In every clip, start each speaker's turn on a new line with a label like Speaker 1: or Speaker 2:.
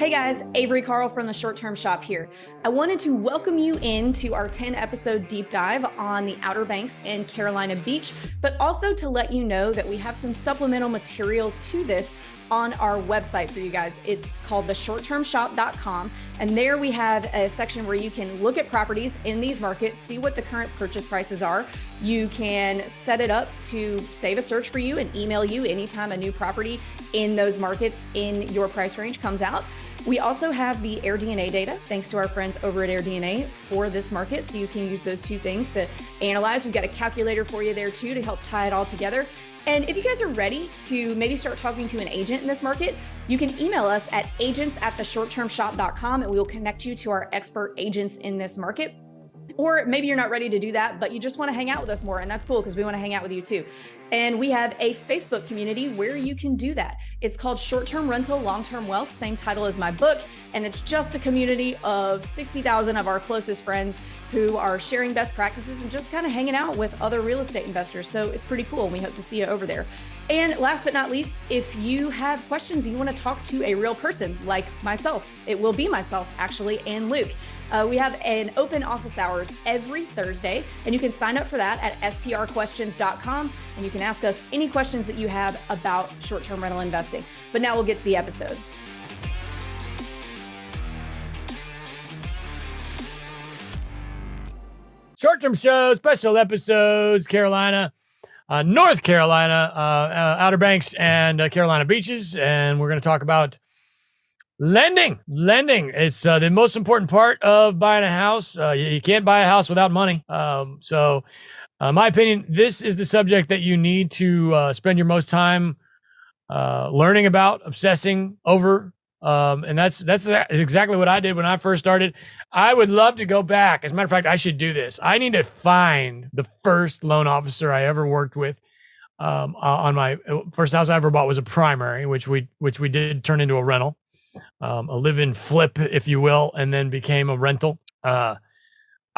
Speaker 1: Hey guys, Avery Carl from the Short Term Shop here. I wanted to welcome you into our 10-episode deep dive on the Outer Banks and Carolina Beach, but also to let you know that we have some supplemental materials to this on our website for you guys. It's called theshorttermshop.com, and there we have a section where you can look at properties in these markets, see what the current purchase prices are. You can set it up to save a search for you and email you anytime a new property in those markets in your price range comes out. We also have the AirDNA data, thanks to our friends over at AirDNA for this market. So you can use those two things to analyze. We've got a calculator for you there too to help tie it all together. And if you guys are ready to maybe start talking to an agent in this market, you can email us at agents@theshorttermshop.com and we will connect you to our expert agents in this market. Or maybe you're not ready to do that, but you just want to hang out with us more, and that's cool because we want to hang out with you too. And we have a Facebook community where you can do that. It's called Short-Term Rental, Long-Term Wealth, same title as my book. And it's just a community of 60,000 of our closest friends who are sharing best practices and just kind of hanging out with other real estate investors. So it's pretty cool. We hope to see you over there. And last but not least, if you have questions, you want to talk to a real person like myself, it will be myself actually, and Luke. We have an open office hours every Thursday, and you can sign up for that at strquestions.com, and you can ask us any questions that you have about short-term rental investing. But now we'll get to the episode.
Speaker 2: Short-term show, special episodes, Carolina, North Carolina, Outer Banks and Carolina beaches. And we're going to talk about lending. It's the most important part of buying a house. You can't buy a house without money. So my opinion, this is the subject that you need to spend your most time learning about, obsessing over. And that's exactly what I did when I first started. I would love to go back. As a matter of fact, I should do this. I need to find the first loan officer I ever worked with. On my first house I ever bought was a primary, which we did turn into a rental. A live-in flip, if you will, and then became a rental. I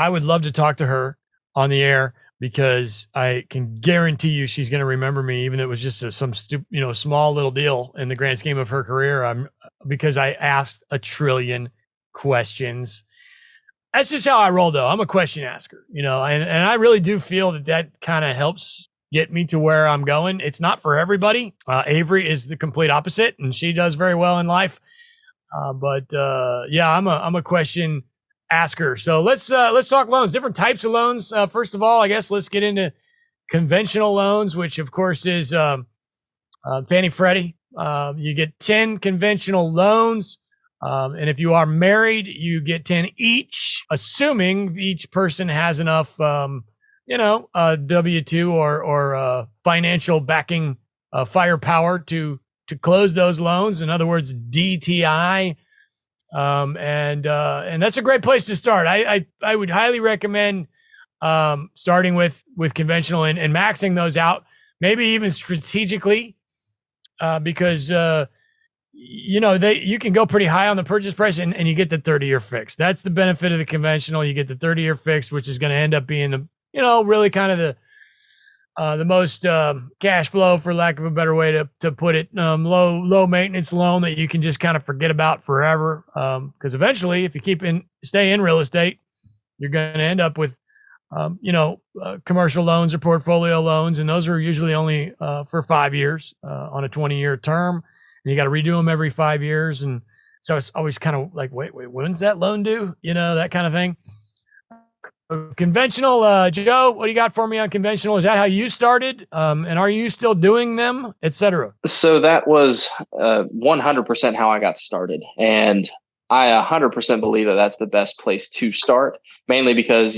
Speaker 2: would love to talk to her on the air because I can guarantee you she's going to remember me, even if it was just some small little deal in the grand scheme of her career. Because I asked a trillion questions. That's just how I roll, though. I'm a question asker, and I really do feel that kind of helps get me to where I'm going. It's not for everybody. Avery is the complete opposite, and she does very well in life. But I'm a question asker. So let's talk loans, different types of loans. First of all, I guess let's get into conventional loans, which of course is Fannie Freddie. You get 10 conventional loans. And if you are married, you get 10 each, assuming each person has enough, W-2 or financial backing, firepower to close those loans. In other words, DTI. And that's a great place to start. I would highly recommend starting with conventional and maxing those out, maybe even strategically, because you can go pretty high on the purchase price and you get the 30-year fix. That's the benefit of the conventional. You get the 30-year fix, which is going to end up being the really kind of the most cash flow, for lack of a better way to put it, low maintenance loan that you can just kind of forget about forever. Because eventually, if you stay in real estate, you're going to end up with commercial loans or portfolio loans, and those are usually only for 5 years on a 20-year term, and you got to redo them every 5 years. And so it's always kind of like, wait, when's that loan due? That kind of thing. Conventional, Joe, what do you got for me on conventional? Is that how you started? And are you still doing them, et cetera?
Speaker 3: So that was 100% how I got started. And I 100% believe that that's the best place to start, mainly because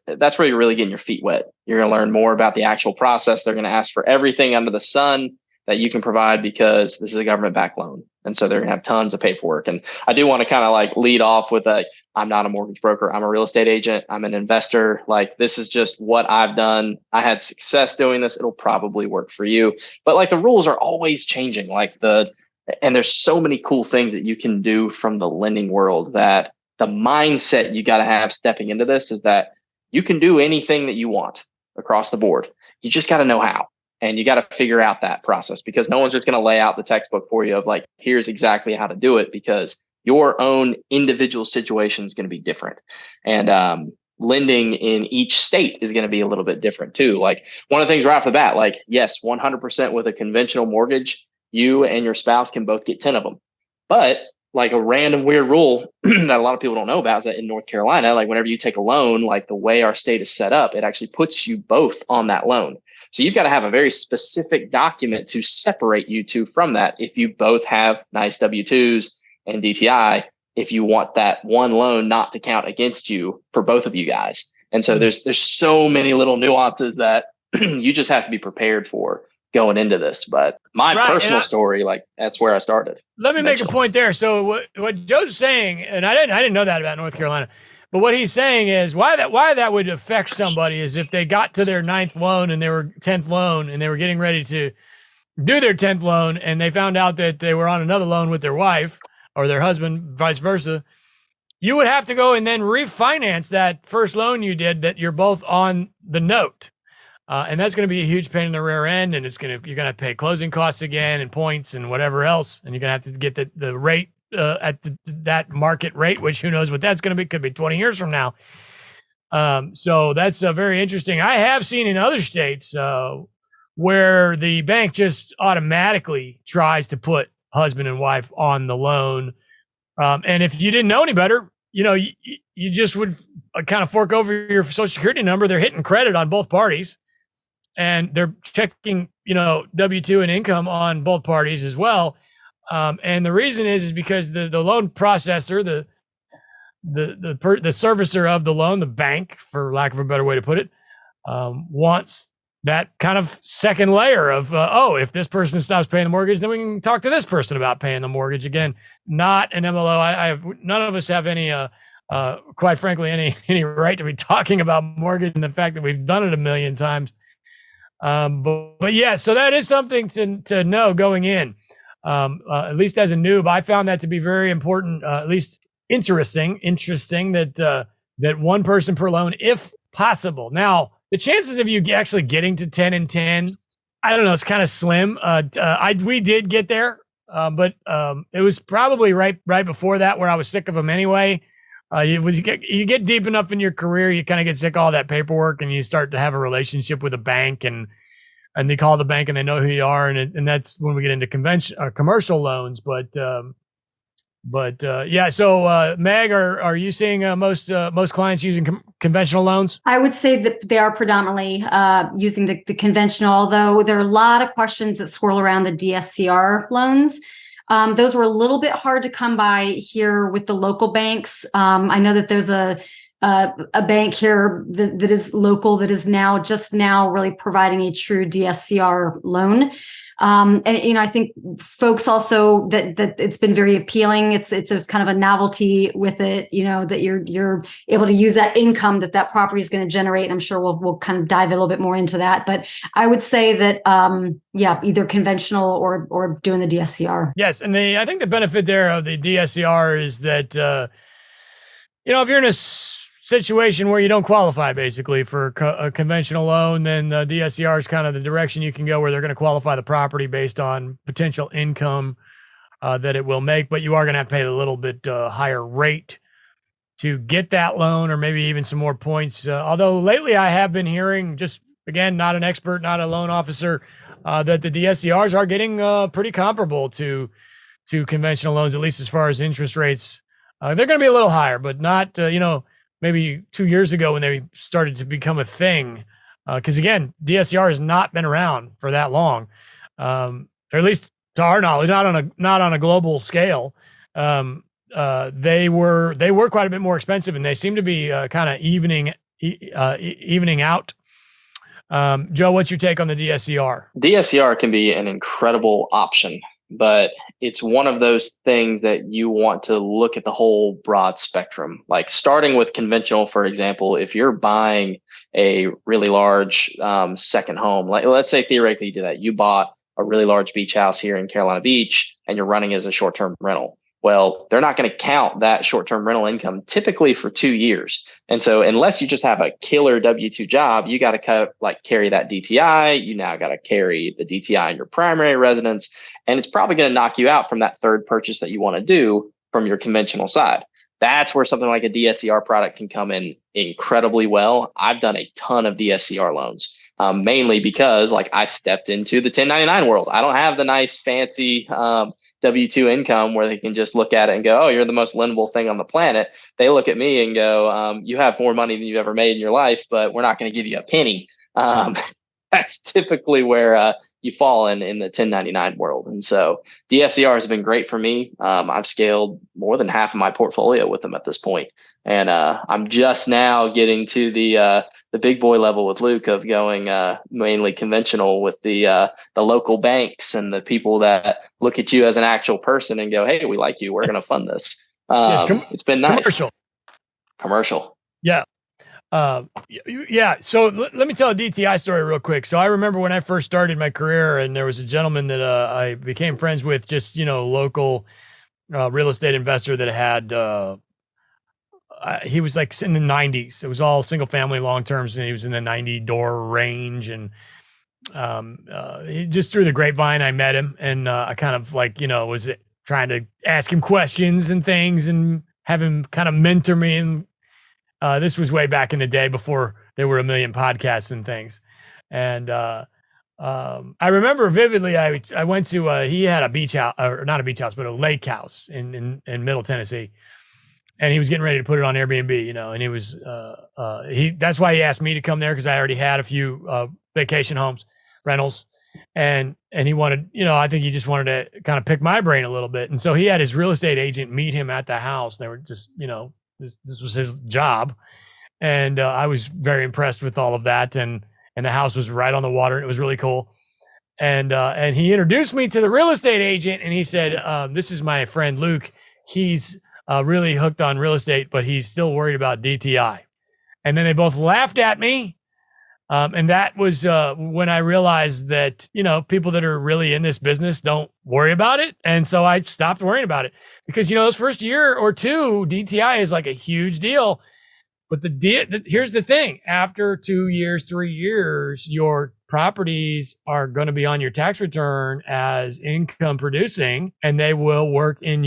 Speaker 3: that's where you're really getting your feet wet. You're going to learn more about the actual process. They're going to ask for everything under the sun that you can provide because this is a government-backed loan. And so they're going to have tons of paperwork. And I do want to kind of lead off with I'm not a mortgage broker. I'm a real estate agent. I'm an investor. This is just what I've done. I had success doing this. It'll probably work for you. But the rules are always changing. And there's so many cool things that you can do from the lending world that the mindset you got to have stepping into this is that you can do anything that you want across the board. You just got to know how. And you got to figure out that process because no one's just going to lay out the textbook for you of here's exactly how to do it, because your own individual situation is going to be different. And lending in each state is going to be a little bit different too. Like one of the things right off the bat, like yes, 100% with a conventional mortgage, you and your spouse can both get 10 of them. But like a random weird rule that a lot of people don't know about is that in North Carolina, like whenever you take a loan, like the way our state is set up, it actually puts you both on that loan. So you've got to have a very specific document to separate you two from that. If you both have nice W-2s and DTI, if you want that one loan not to count against you for both of you guys. And so there's so many little nuances that you just have to be prepared for going into this. But my personal story, like that's where I started.
Speaker 2: Let me make a point there. So what Joe's saying, and I didn't know that about North Carolina, but what he's saying is why that would affect somebody is if they got to their 9th loan and they were 10th loan and they were getting ready to do their 10th loan and they found out that they were on another loan with their wife or their husband, vice versa. You would have to go and then refinance that first loan you did that you're both on the note. And that's going to be a huge pain in the rear end, and you're going to pay closing costs again and points and whatever else, and you're going to have to get the rate at that market rate, which who knows what that's going to be? Could be 20 years from now. So that's very interesting. I have seen in other states where the bank just automatically tries to put husband and wife on the loan, and if you didn't know any better, you just would kind of fork over your Social Security number. They're hitting credit on both parties. And they're checking, W-2 and income on both parties as well. And the reason is because the loan processor, the servicer of the loan, the bank, for lack of a better way to put it, wants that kind of second layer of, if this person stops paying the mortgage, then we can talk to this person about paying the mortgage. Again, not an MLO. None of us have any, quite frankly, any right to be talking about mortgage and the fact that we've done it a million times. But yeah, so that is something to know going in. At least as a noob, I found that to be very important, at least interesting that one person per loan, if possible. Now, the chances of you actually getting to 10 and 10, I don't know, it's kind of slim. We did get there, but it was probably right before that where I was sick of them anyway. You get deep enough in your career, you kind of get sick of all that paperwork, and you start to have a relationship with a bank, and they call the bank and they know who you are, and that's when we get into commercial loans. But yeah. So Meg, are you seeing most clients using conventional loans?
Speaker 4: I would say that they are predominantly using the conventional, although there are a lot of questions that swirl around the DSCR loans. Those were a little bit hard to come by here with the local banks. I know that there's a bank here that is local that is just now really providing a true DSCR loan. And I think folks also that it's been very appealing. There's kind of a novelty with it, that you're able to use that income that property is going to generate. And I'm sure we'll kind of dive a little bit more into that. But I would say that either conventional or doing the DSCR.
Speaker 2: Yes, and I think the benefit there of the DSCR is that if you're in a situation where you don't qualify basically for a conventional loan, then the DSCR is kind of the direction you can go, where they're going to qualify the property based on potential income that it will make, but you are going to have to pay a little bit higher rate to get that loan, or maybe even some more points. Although lately I have been hearing, just again, not an expert, not a loan officer, that the DSCRs are getting pretty comparable to conventional loans, at least as far as interest rates. They're going to be a little higher, but not, maybe 2 years ago when they started to become a thing. Because again, DSCR has not been around for that long, or at least to our knowledge, not on a global scale. They were quite a bit more expensive, and they seem to be kind of evening out. Joe, what's your take on the DSCR?
Speaker 3: DSCR can be an incredible option, but it's one of those things that you want to look at the whole broad spectrum. Like starting with conventional, for example, if you're buying a really large second home, like let's say theoretically you do that, you bought a really large beach house here in Carolina Beach and you're running as a short-term rental. Well, they're not going to count that short-term rental income typically for 2 years. And so unless you just have a killer W-2 job, you got to carry that DTI. You now got to carry the DTI in your primary residence. And it's probably going to knock you out from that third purchase that you want to do from your conventional side. That's where something like a DSCR product can come in incredibly well. I've done a ton of DSCR loans, mainly because like I stepped into the 1099 world. I don't have the nice fancy W-2 income where they can just look at it and go, oh, you're the most lendable thing on the planet. They look at me and go, you have more money than you've ever made in your life, but we're not going to give you a penny. That's typically where you fall in the 1099 world. And so DSCR has been great for me. I've scaled more than half of my portfolio with them at this point. And I'm just now getting to the big boy level with Luke of going mainly conventional with the local banks and the people that look at you as an actual person and go, hey, we like you. We're going to fund this. It's been nice. Commercial.
Speaker 2: Yeah. Yeah. So let me tell a DTI story real quick. So I remember when I first started my career, and there was a gentleman that I became friends with, just, local real estate investor that had, he was like in the 90s. It was all single family long terms, and he was in the 90 door range. And he just through the grapevine, I met him, and I kind of like, was trying to ask him questions and things and have him kind of mentor me. And this was way back in the day before there were a million podcasts and things. And I remember vividly, I went to, he had a beach house, or not a beach house, but a lake house in Middle Tennessee. And he was getting ready to put it on Airbnb, and he was, that's why he asked me to come there, because I already had a few vacation homes, rentals. And he wanted, I think he just wanted to kind of pick my brain a little bit. And so he had his real estate agent meet him at the house. They were just, this was his job. And I was very impressed with all of that. And the house was right on the water, and it was really cool. And he introduced me to the real estate agent, and he said, this is my friend Luke. He's really hooked on real estate, but he's still worried about DTI. And then they both laughed at me. And that was when I realized that, people that are really in this business don't worry about it. And so I stopped worrying about it, because, those first year or two, DTI is like a huge deal. But here's the thing. After 2 years, 3 years, your properties are going to be on your tax return as income producing, and they will work in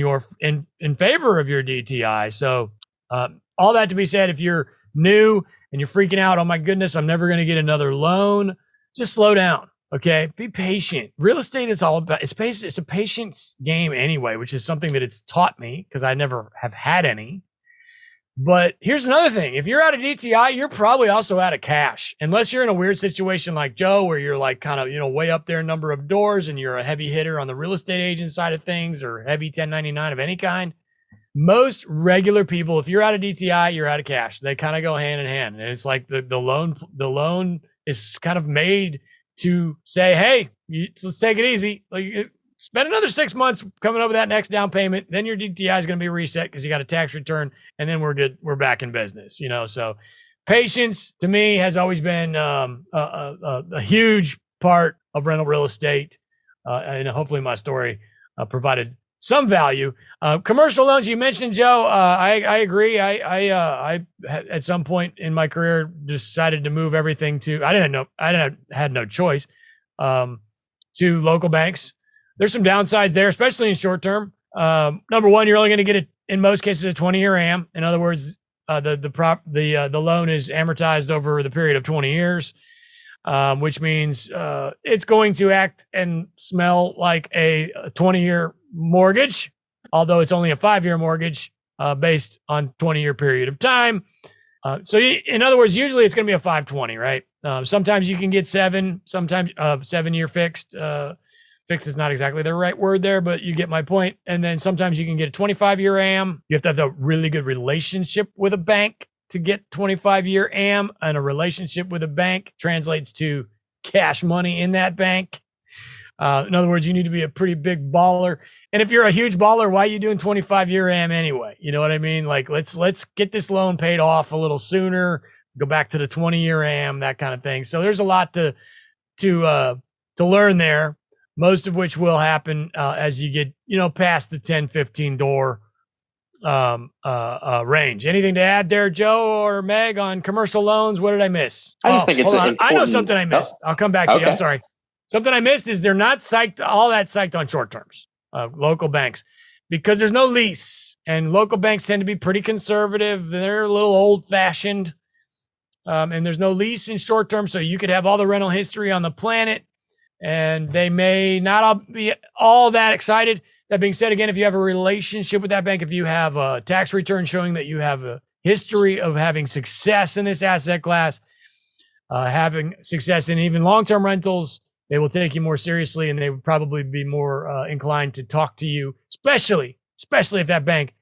Speaker 2: favor of your DTI. So all that to be said, if you're new and you're freaking out, oh my goodness, I'm never going to get another loan, just slow down. Okay. Be patient. Real estate is all about, it's a patience game anyway, which is something that it's taught me, because I never have had any. But here's another thing. If you're out of DTI, you're probably also out of cash, unless you're in a weird situation like Joe, where you're like kind of, way up there in number of doors, and you're a heavy hitter on the real estate agent side of things, or heavy 1099 of any kind. Most regular people, if you're out of DTI, you're out of cash. They kind of go hand in hand. And it's like the loan is kind of made to say, hey, let's take it easy. Like, spend another 6 months coming up with that next down payment. Then your DTI is going to be reset, because you got a tax return, and then we're good. We're back in business, So patience to me has always been a huge part of rental real estate. And hopefully my story provided some value. Commercial loans, you mentioned, Joe. I agree. I at some point in my career decided to move everything to, I had no choice, to local banks. There's some downsides there, especially in short term. Number one, you're only going to get in most cases, a 20-year AM. In other words, the loan is amortized over the period of 20 years, which means it's going to act and smell like a 20-year mortgage, although it's only a 5-year mortgage based on 20-year period of time. So in other words, usually it's going to be a 520, right? Sometimes you can get 7-year fixed. Fixed is not exactly the right word there, but you get my point. And then sometimes you can get a 25-year AM. You have to have a really good relationship with a bank to get 25-year AM, and a relationship with a bank translates to cash money in that bank. In other words, you need to be a pretty big baller. And if you're a huge baller, why are you doing 25-year AM anyway? You know what I mean? Like, let's get this loan paid off a little sooner, go back to the 20-year AM, that kind of thing. So there's a lot to learn there, most of which will happen as you get, past the 10, 15 door range. Anything to add there, Joe or Meg, on commercial loans? What did I miss?
Speaker 3: I just think it's important.
Speaker 2: I know something I missed. I'll come back to you. I'm sorry. Something I missed is they're not all that psyched on short terms, local banks, because there's no lease, and local banks tend to be pretty conservative. They're a little old fashioned. And there's no lease in short term. So you could have all the rental history on the planet and they may not all be all that excited. That being said, again, if you have a relationship with that bank, if you have a tax return showing that you have a history of having success in this asset class, having success in even long-term rentals, they will take you more seriously and they would probably be more inclined to talk to you, especially if that bank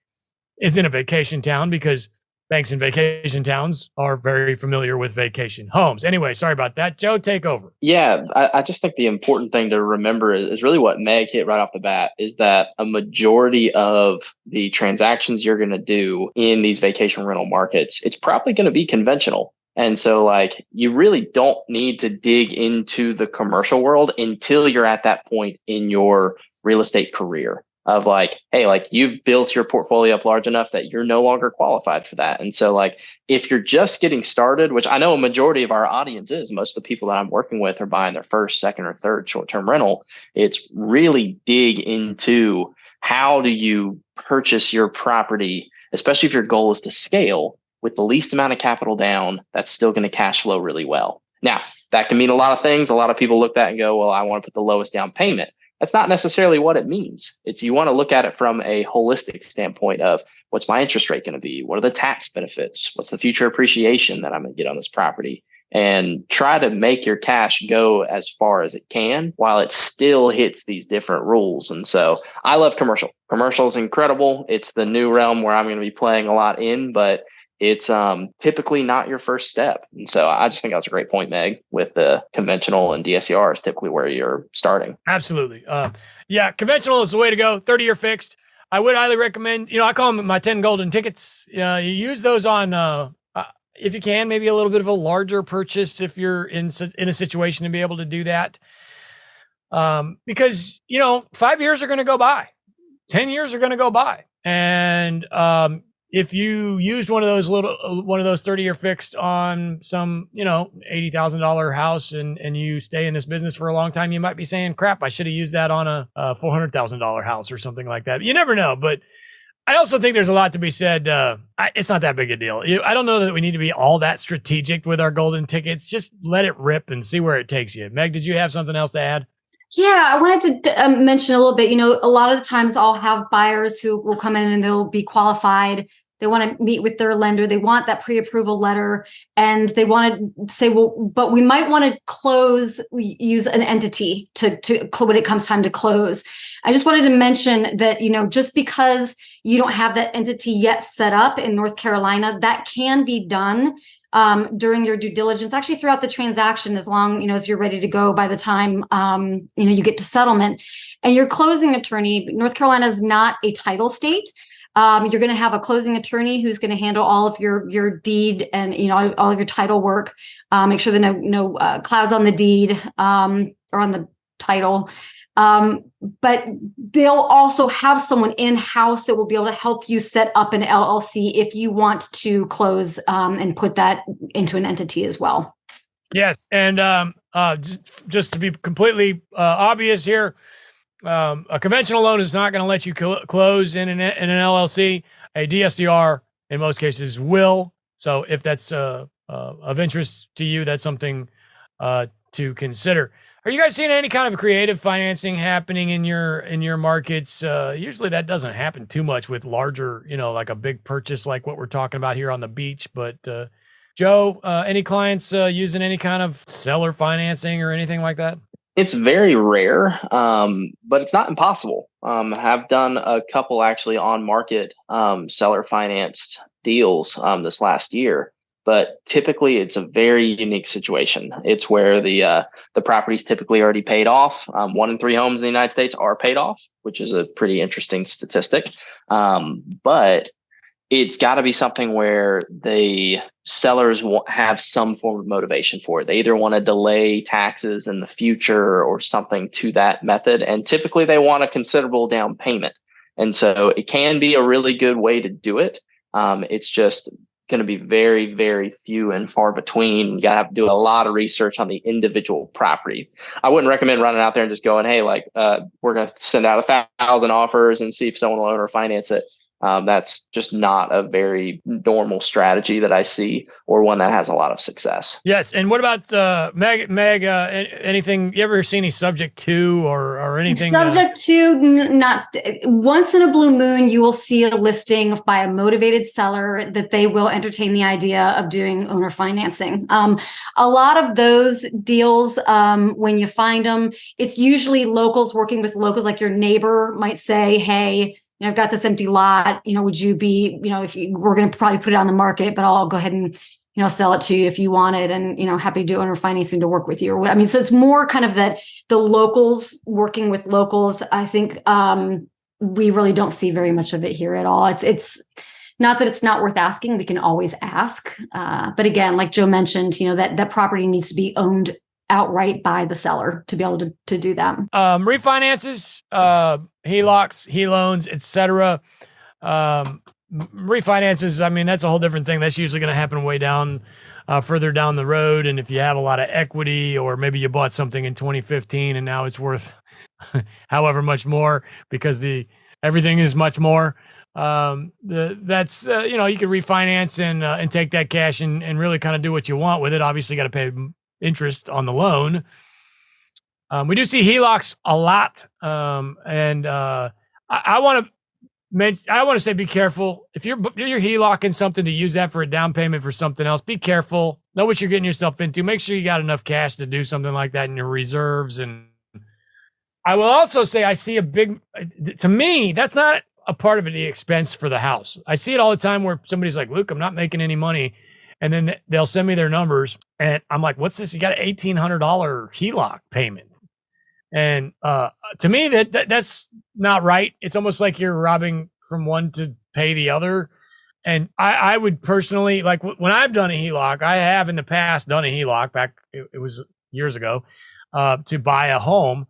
Speaker 2: is in a vacation town, because banks in vacation towns are very familiar with vacation homes. Anyway, sorry about that. Joe, take over.
Speaker 3: Yeah, I just think the important thing to remember is really what Meg hit right off the bat, is that a majority of the transactions you're going to do in these vacation rental markets, it's probably going to be conventional. And so like, you really don't need to dig into the commercial world until you're at that point in your real estate career of like, hey, like you've built your portfolio up large enough that you're no longer qualified for that. And so like, if you're just getting started, which I know a majority of our audience is, most of the people that I'm working with are buying their first, second, or third short-term rental, it's really dig into how do you purchase your property, especially if your goal is to scale with the least amount of capital down, that's still going to cash flow really well. Now, that can mean a lot of things. A lot of people look at that and go, well, I want to put the lowest down payment. That's not necessarily what it means. It's you want to look at it from a holistic standpoint of what's my interest rate going to be? What are the tax benefits? What's the future appreciation that I'm going to get on this property? And try to make your cash go as far as it can while it still hits these different rules. And so I love commercial. Commercial is incredible. It's the new realm where I'm going to be playing a lot in, but it's typically not your first step. And so I just think that was a great point, Meg, with the conventional and DSCR is typically where you're starting.
Speaker 2: Absolutely. Yeah, conventional is the way to go. 30-year fixed. I would highly recommend, I call them my 10 golden tickets. You use those on, if you can, maybe a little bit of a larger purchase if you're in a situation to be able to do that. Because, 5 years are going to go by. 10 years are going to go by. And, if you used one of those 30-year fixed on some, $80,000 house and you stay in this business for a long time, you might be saying, crap, I should have used that on a $400,000 house or something like that. You never know. But I also think there's a lot to be said. It's not that big a deal. I don't know that we need to be all that strategic with our golden tickets. Just let it rip and see where it takes you. Meg, did you have something else to add?
Speaker 4: Yeah, I wanted to mention a little bit, a lot of the times I'll have buyers who will come in and they'll be qualified. They want to meet with their lender. They want that pre-approval letter and they want to say, well, but we might want to use an entity to when it comes time to close. I just wanted to mention that, just because you don't have that entity yet set up in North Carolina, that can be done during your due diligence, actually throughout the transaction, as long, as you're ready to go by the time, you get to settlement. And your closing attorney, North Carolina is not a title state. You're going to have a closing attorney who's going to handle all of your deed and, all of your title work, make sure there are no clouds on the deed or on the title. But they'll also have someone in-house that will be able to help you set up an LLC if you want to close and put that into an entity as well. Yes.
Speaker 2: And just to be completely obvious here, a conventional loan is not going to let you close in an LLC. A DSCR in most cases will. So if that's of interest to you, that's something to consider. Are you guys seeing any kind of creative financing happening in your markets? Usually that doesn't happen too much with larger, like a big purchase like what we're talking about here on the beach. But Joe, any clients using any kind of seller financing or anything like that?
Speaker 3: It's very rare, but it's not impossible. Have done a couple actually on market seller financed deals this last year, but typically it's a very unique situation. It's where the property's typically already paid off. 1 in 3 homes in the United States are paid off, which is a pretty interesting statistic. But it's got to be something where the sellers have some form of motivation for it. They either want to delay taxes in the future or something to that method. And typically they want a considerable down payment. And so it can be a really good way to do it. It's just going to be very, very few and far between. You got to have to do a lot of research on the individual property. I wouldn't recommend running out there and just going, hey, like we're going to send out 1,000 offers and see if someone will own or finance it. That's just not a very normal strategy that I see, or one that has a lot of success.
Speaker 2: Yes. And what about Meg, anything, you ever seen any subject to or anything?
Speaker 4: Subject to, not once in a blue moon, you will see a listing by a motivated seller that they will entertain the idea of doing owner financing. A lot of those deals, when you find them, it's usually locals working with locals, like your neighbor might say, hey, I've got this empty lot, would you be, we're going to probably put it on the market, but I'll go ahead and, sell it to you if you want it, and, happy to do owner financing to work with you. Or I mean, so it's more kind of that the locals working with locals. I think we really don't see very much of it here at all. It's not that it's not worth asking. We can always ask. But again, like Joe mentioned, that property needs to be owned outright by the seller to be able to do that.
Speaker 2: Refinances, HELOCs, HELoans, etc. Refinances, I mean, that's a whole different thing. That's usually going to happen way down, further down the road. And if you have a lot of equity, or maybe you bought something in 2015 and now it's worth however much more because everything is much more. That's you can refinance and take that cash and really kind of do what you want with it. Obviously, you got to pay interest on the loan. We do see HELOCs a lot, and I want to say be careful if you're HELOCing something to use that for a down payment for something else. Be careful. Know what you're getting yourself into. Make sure you got enough cash to do something like that in your reserves. And I will also say I see to me, that's not a part of the expense for the house. I see it all the time where somebody's like, Luke, I'm not making any money. And then they'll send me their numbers and I'm like, what's this? You got an $1,800 HELOC payment. And to me, that's not right. It's almost like you're robbing from one to pay the other. And I would personally, like when I've done a HELOC, I have in the past done a HELOC back, it was years ago, to buy a home.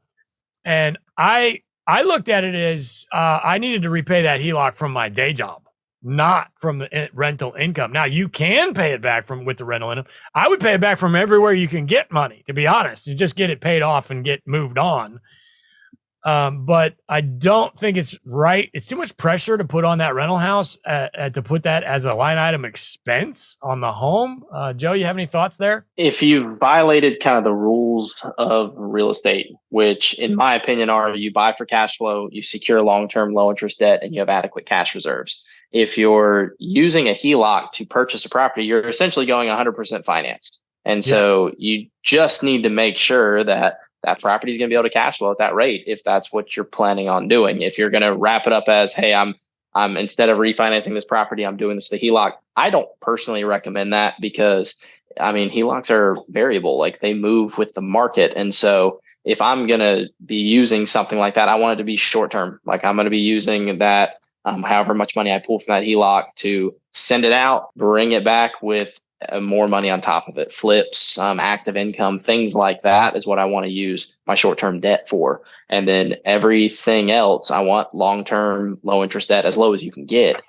Speaker 2: And I looked at it as I needed to repay that HELOC from my day job, not from the rental income. Now you can pay it back with the rental income. I would pay it back from everywhere you can get money, to be honest, and just get it paid off and get moved on. But I don't think it's right. It's too much pressure to put on that rental house to put that as a line item expense on the home. Joe, you have any thoughts there?
Speaker 3: If you've violated kind of the rules of real estate, which in my opinion are you buy for cash flow, you secure long-term low interest debt, and you have adequate cash reserves. If you're using a HELOC to purchase a property, you're essentially going 100% financed. And so you just need to make sure that property is going to be able to cash flow at that rate if that's what you're planning on doing. If you're going to wrap it up as, hey, I'm instead of refinancing this property, I'm doing this with the HELOC. I don't personally recommend that because, I mean, HELOCs are variable, like they move with the market. And so if I'm going to be using something like that, I want it to be short term. Like I'm going to be using that however much money I pull from that HELOC to send it out, bring it back with more money on top of it, flips, active income, things like that is what I want to use my short-term debt for. And then everything else, I want long-term low interest debt as low as you can get.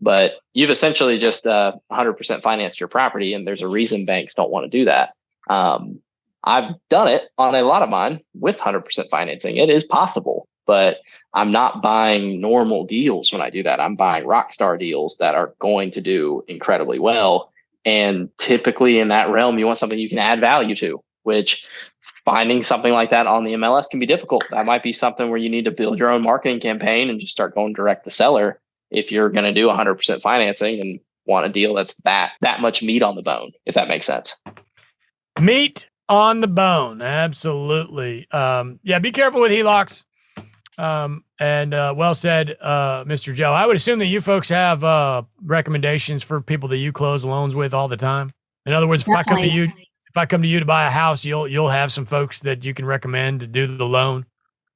Speaker 3: But you've essentially just 100% financed your property, and there's a reason banks don't want to do that. I've done it on a lot of mine with 100% financing. It is possible, but I'm not buying normal deals when I do that. I'm buying rock star deals that are going to do incredibly well. And typically in that realm, you want something you can add value to, which finding something like that on the MLS can be difficult. That might be something where you need to build your own marketing campaign and just start going direct to seller if you're going to do 100% financing and want a deal that's that much meat on the bone, if that makes sense.
Speaker 2: Meat on the bone. Absolutely. Yeah, be careful with HELOCs. And well said, Mr. Joe. I would assume that you folks have recommendations for people that you close loans with all the time. In other words,
Speaker 4: Definitely.
Speaker 2: if I come to you to buy a house, you'll have some folks that you can recommend to do the loan.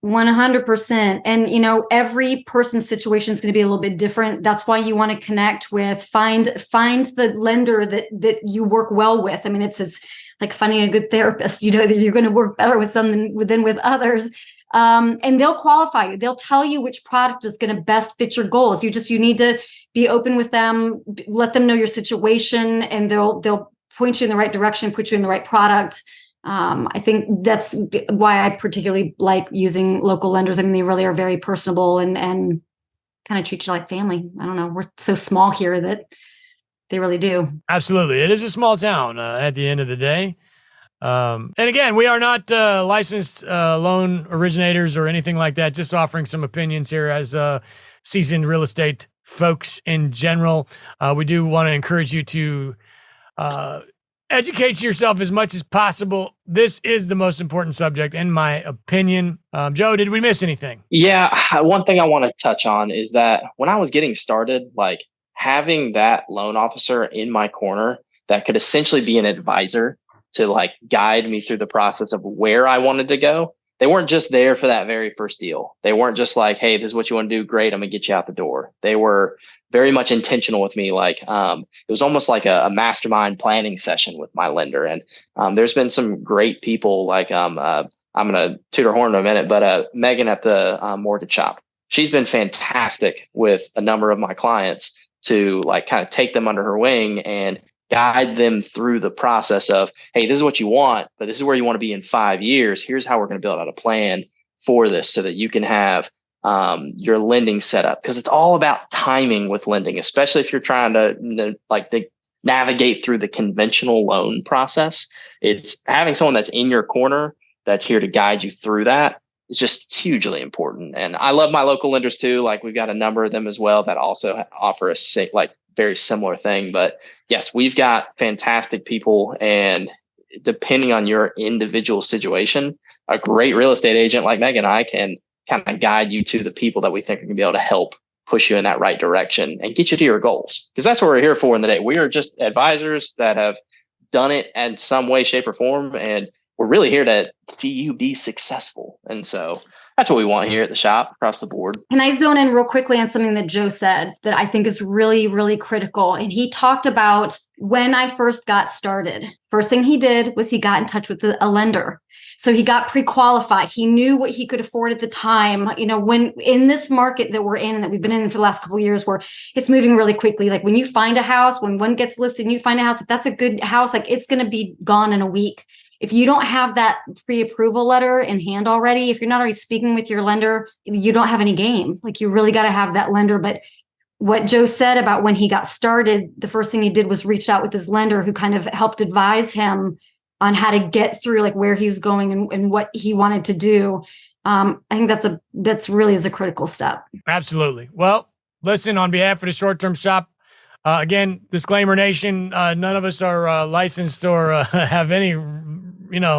Speaker 4: 100%. And, every person's situation is going to be a little bit different. That's why you want to connect with, find the lender that you work well with. I mean, it's like finding a good therapist, that you're going to work better with some than with others. And they'll qualify you. They'll tell you which product is going to best fit your goals. You need to be open with them, let them know your situation, and they'll point you in the right direction, put you in the right product. I think that's why I particularly like using local lenders. I mean, they really are very personable and kind of treat you like family. I don't know. We're so small here that they really do.
Speaker 2: Absolutely. It is a small town at the end of the day. And again, we are not licensed loan originators or anything like that, just offering some opinions here as seasoned real estate folks in general. We do want to encourage you to educate yourself as much as possible. This is the most important subject, in my opinion. Joe, did we miss anything?
Speaker 3: Yeah. One thing I want to touch on is that when I was getting started, like having that loan officer in my corner that could essentially be an advisor to like guide me through the process of where I wanted to go. They weren't just there for that very first deal. They weren't just like, hey, this is what you want to do. Great. I'm gonna get you out the door. They were very much intentional with me. Like it was almost like a mastermind planning session with my lender. And there's been some great people like I'm gonna toot her horn in a minute, but Megan at the mortgage shop, she's been fantastic with a number of my clients to like kind of take them under her wing and guide them through the process of, hey, this is what you want, but this is where you want to be in 5 years. Here's how we're going to build out a plan for this so that you can have your lending set up. Because it's all about timing with lending, especially if you're trying to navigate through the conventional loan process. It's having someone that's in your corner that's here to guide you through that is just hugely important. And I love my local lenders too. Like we've got a number of them as well that also offer a very similar thing. But yes, we've got fantastic people, and depending on your individual situation, a great real estate agent like Meg and I can kind of guide you to the people that we think are going to be able to help push you in that right direction and get you to your goals. Because that's what we're here for in the day. We are just advisors that have done it in some way, shape, or form. And we're really here to see you be successful. And so that's what we want here at the shop across the board.
Speaker 4: Can I zone in real quickly on something that Joe said that I think is really, really critical? And he talked about when I first got started, first thing he did was he got in touch with a lender. So he got pre-qualified. He knew what he could afford at the time. You know, when in this market that we're in and that we've been in for the last couple of years where it's moving really quickly, like when you find a house, when one gets listed and you find a house, if that's a good house, like it's going to be gone in a week. If you don't have that pre-approval letter in hand already, if you're not already speaking with your lender, you don't have any game. Like you really got to have that lender. But what Joe said about when he got started, the first thing he did was reach out with his lender who kind of helped advise him on how to get through like where he was going and what he wanted to do. I think that's really is a critical step. Absolutely.
Speaker 2: Well, listen, on behalf of the short-term shop, again, disclaimer nation, none of us are licensed or have any,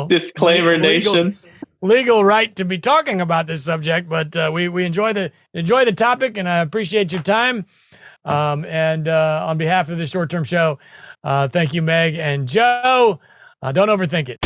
Speaker 3: disclaimer nation
Speaker 2: legal right to be talking about this subject, but we enjoy the topic, and I appreciate your time. And on behalf of the short-term show, thank you, Meg and Joe. Don't overthink it.